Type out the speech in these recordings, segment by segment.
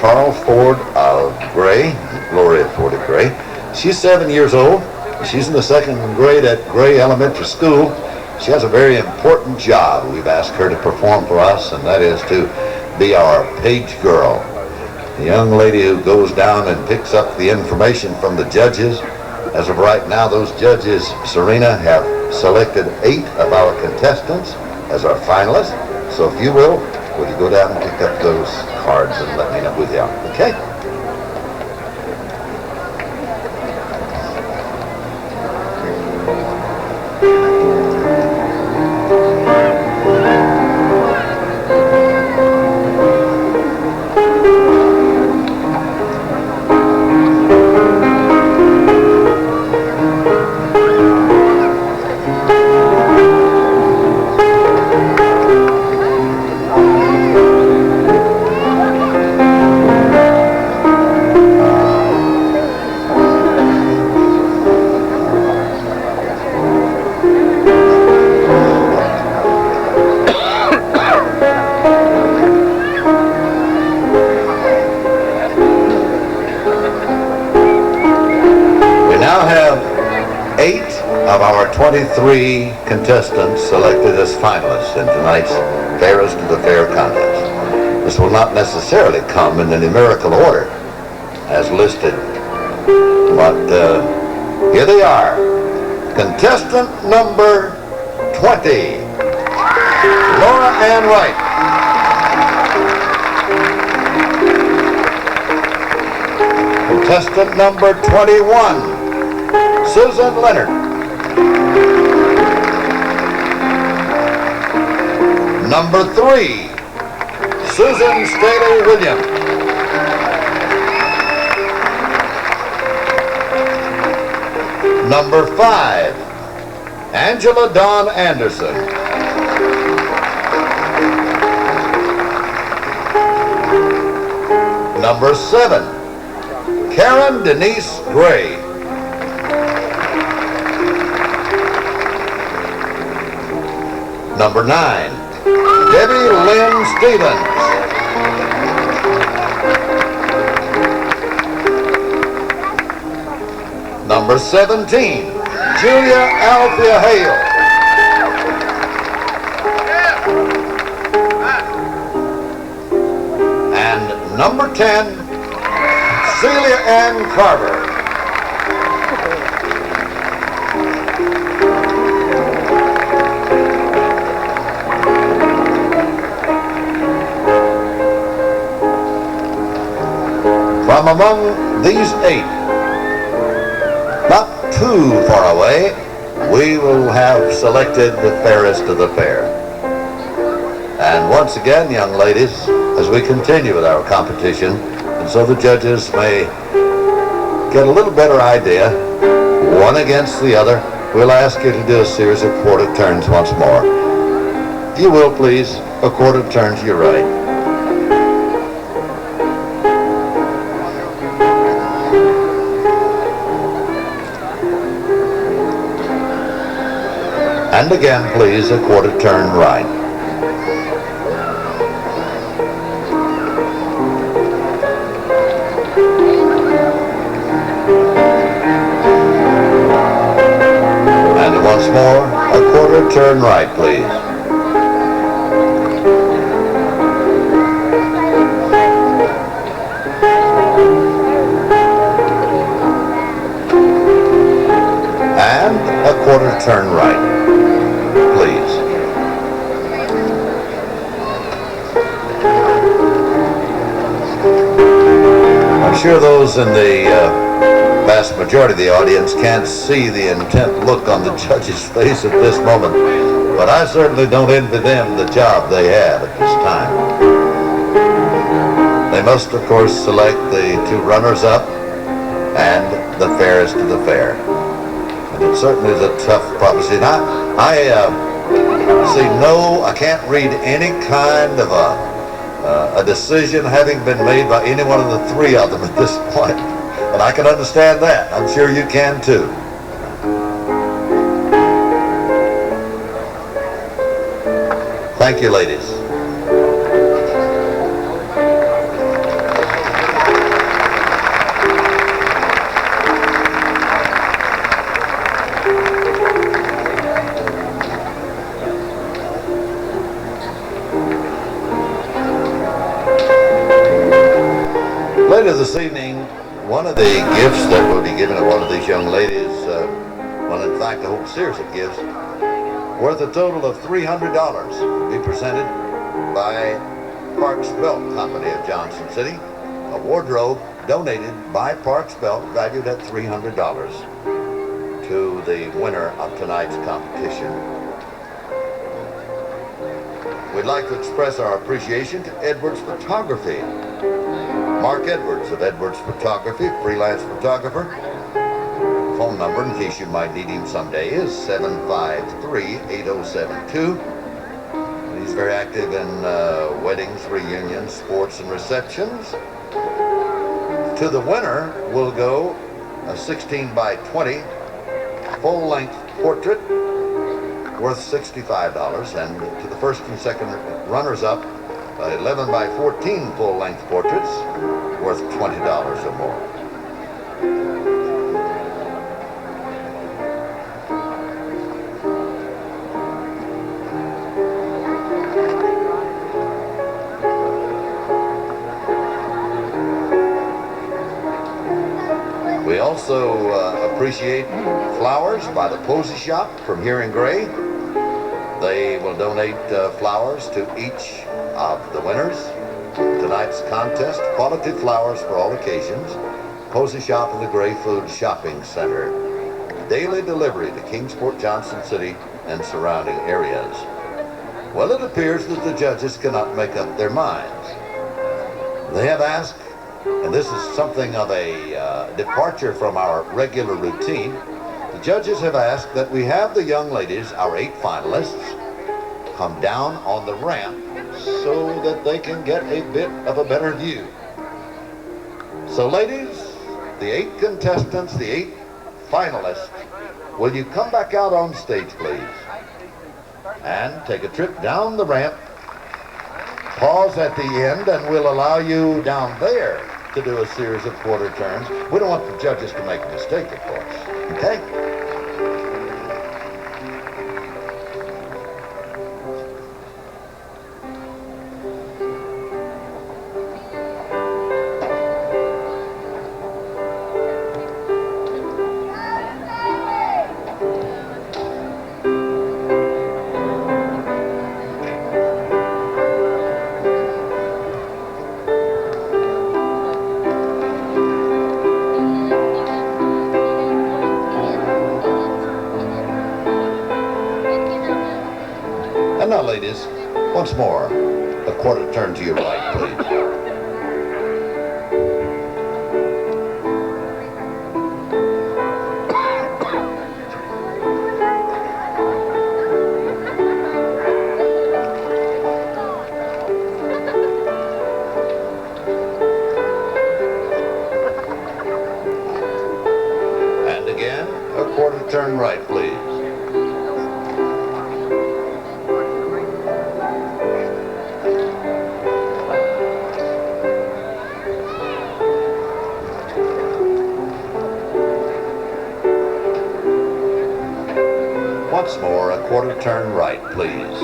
Carl Ford of Gray, Gloria Ford of Gray. She's 7 years old. She's in the second grade at Gray Elementary School. She has a very important job we've asked her to perform for us, and that is to be our page girl. The young lady who goes down and picks up the information from the judges. As of right now, those judges, Serena, have selected 8 of our contestants as our finalists. So if you will you go down and pick up those cards and let me know who they are, okay? Now have 8 of our 23 contestants selected as finalists in tonight's Fairest of the Fair contest. This will not necessarily come in the numerical order as listed, but here they are. Contestant number 20, Laura Ann Wright. Contestant number 21, Susan Leonard. Number 3, Susan Staley Williams. Number 5, Angela Dawn Anderson. Number 7, Karen Denise Gray. Number 9, Debbie Lynn Stevens. Number 17, Julia Althea Hale. And number 10, Celia Ann Carver. From among these 8, not too far away, we will have selected the fairest of the fair. And once again, young ladies, as we continue with our competition, and so the judges may get a little better idea, one against the other, we'll ask you to do a series of quarter turns once more. If you will, please, a quarter turn to your right. And again, please, a quarter turn right. And once more, a quarter turn right, please. And a quarter turn right. Please. I'm sure those in the vast majority of the audience can't see the intent look on the judge's face at this moment, but I certainly don't envy them the job they have at this time. They must, of course, select the 2 runners-up and the fairest of the fair. And it certainly is a tough proposition. I can't read any kind of a decision having been made by any one of the 3 of them at this point. And I can understand that. I'm sure you can too. Thank you, ladies. Later this evening, one of the gifts that will be given to one of these young ladies, well, in fact, a whole series of gifts, worth a total of $300, will be presented by Parks Belt Company of Johnson City. A wardrobe donated by Parks Belt, valued at $300, to the winner of tonight's competition. We'd like to express our appreciation to Edwards Photography. Mark Edwards of Edwards Photography, freelance photographer. Phone number, in case you might need him someday, is 753-8072. He's very active in weddings, reunions, sports, and receptions. To the winner will go a 16 by 20 full-length portrait worth $65, and to the first and second runners-up, 11 by 14 full-length portraits worth $20 or more. We also appreciate flowers by the Posey Shop from here in Gray. They will donate flowers to each of the winners. Tonight's contest, quality flowers for all occasions. Posey Shop in the Gray Food Shopping Center. Daily delivery to Kingsport, Johnson City, and surrounding areas. Well, it appears that the judges cannot make up their minds. They have asked, and this is something of a departure from our regular routine, the judges have asked that we have the young ladies, our 8 finalists, come down on the ramp so that they can get a bit of a better view. So ladies, the 8 contestants, the 8 finalists, will you come back out on stage, please? And take a trip down the ramp. Pause at the end, and we'll allow you down there to do a series of quarter turns. We don't want the judges to make a mistake, of course. Okay? And now, ladies, once more, a quarter turn to your right, please. And again, a quarter turn right, please. Once more, a quarter turn right, please.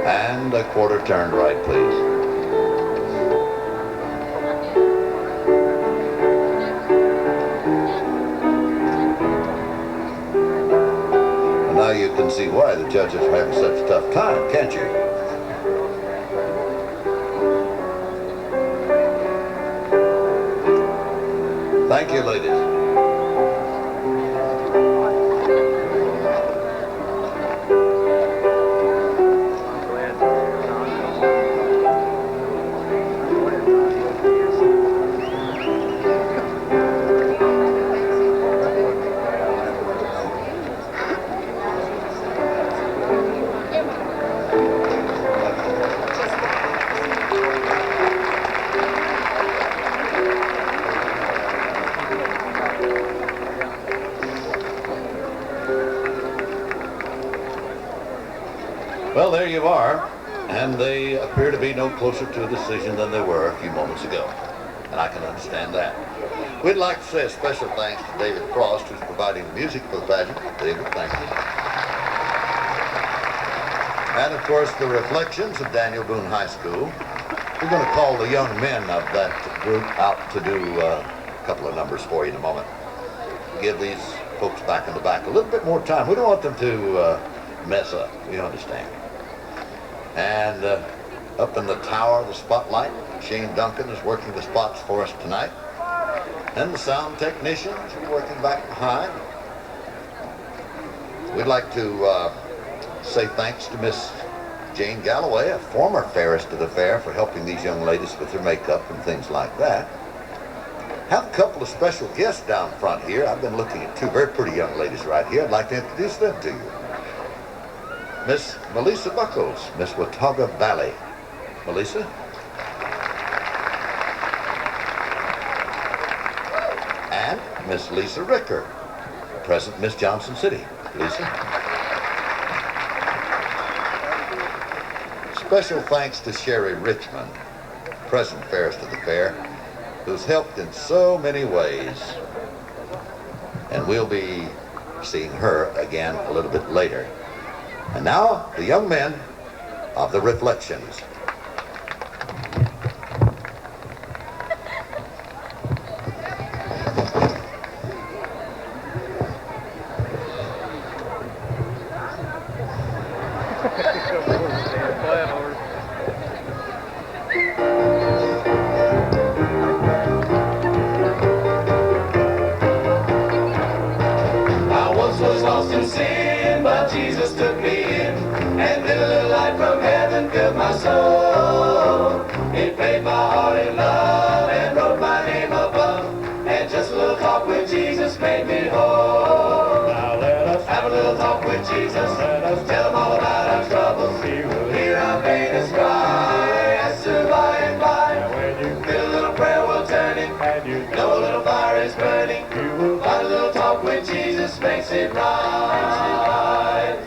And a quarter turn right, please. Now you can see why the judges are having such a tough time, can't you? Thank you, ladies. Well, there you are, and they appear to be no closer to a decision than they were a few moments ago. and I can understand that. We'd like to say a special thanks to David Frost, who's providing the music for the pageant. David, thank you. And of course, the Reflections of Daniel Boone High School. We're going to call the young men of that group out to do a couple of numbers for you in a moment. Give these folks back in the back a little bit more time. We don't want them to mess up, you understand. And up in the tower, the spotlight, Shane Duncan is working the spots for us tonight. And the sound technicians are working back behind. We'd like to say thanks to Miss Jane Galloway, a former fairest of the fair, for helping these young ladies with their makeup and things like that. Have a couple of special guests down front here. I've been looking at two very pretty young ladies right here. I'd like to introduce them to you. Miss Melissa Buckles, Miss Watauga Valley. Melissa? And Miss Lisa Ricker, present Miss Johnson City. Lisa? Special thanks to Sherry Richmond, present fairest of the fair, who's helped in so many ways. And we'll be seeing her again a little bit later. And now, the young men of the Reflections. Jesus took me in, and then a little light from heaven filled my soul. It made my heart in love and wrote my name above, and just a little talk with Jesus made me whole. Now let us have a little talk with Jesus. Let us tell him all about our troubles. He will hear our faintest cry, answer by and by. And when you feel a little prayer will turn it, and you know a little fire is burning, you will find a little talk with Jesus makes it right.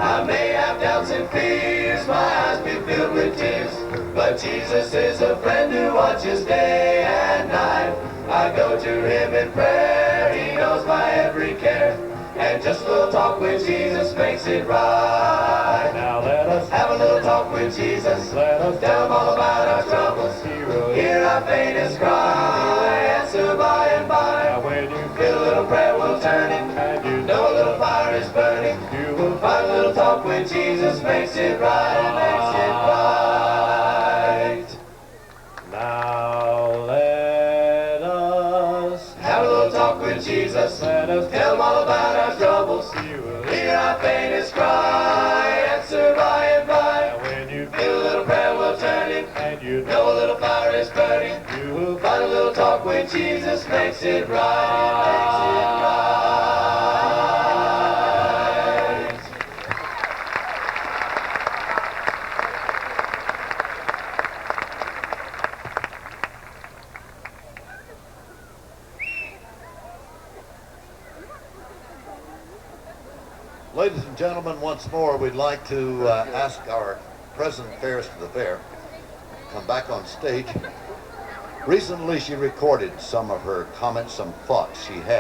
I may have doubts and fears, my eyes be filled with tears, but Jesus is a friend who watches day and night. I go to him in prayer, he knows my every care, and just a little talk with Jesus makes it right. Now let us have a little talk with Jesus. Let us tell him all about our troubles. He will hear our faintest cry, answer by and by. Now when you feel a little prayer will turn it, and you know a little fire is burning, you will find a little talk with Jesus makes it right, makes it right. Now let us have a little talk with Jesus. Let us tell him all about our troubles. He will hear our faintest cry, answer by and by. And when you feel a little prayer will turn it, and you know a little fire is burning, you will find a little talk with Jesus makes it right, makes it right. Ladies and gentlemen, once more, we'd like to ask our present fairest of the fair to come back on stage. Recently, she recorded some of her comments, some thoughts she had.